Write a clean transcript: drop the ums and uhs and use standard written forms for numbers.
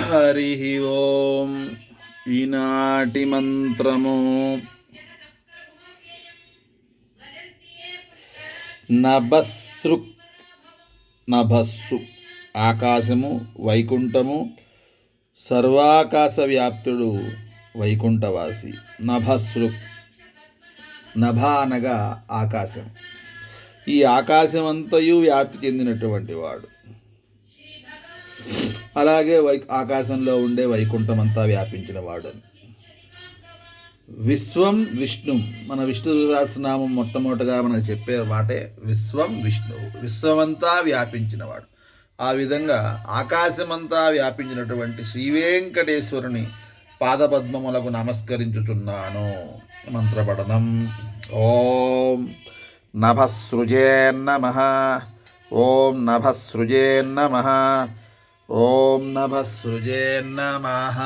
హరి ఓం. ఈనాటి మంత్రము నభస్సృక్. నభస్సు ఆకాశము, వైకుంఠము, సర్వాకాశ వ్యాప్తుడు, వైకుంఠవాసి. నభస్సృక్. నభ అనగా ఆకాశం. ఈ ఆకాశమంతయు వ్యాప్తి చెందినటువంటి వాడు. అలాగే ఆకాశంలో ఉండే వైకుంఠమంతా వ్యాపించిన వాడని. విశ్వం విష్ణు. మన విష్ణు సహస్రనామం మొట్టమొదటిగా మనకు చెప్పే మాటే విశ్వం విష్ణువు. విశ్వమంతా వ్యాపించినవాడు. ఆ విధంగా ఆకాశమంతా వ్యాపించినటువంటి శ్రీవేంకటేశ్వరుని పాదపద్మములకు నమస్కరించుచున్నాను. మంత్రపఠనం. ఓం నభస్సృజేన్నమః. ఓం నభస్సృజేన్నమః. ఓం నభస్సృజేన్నమః.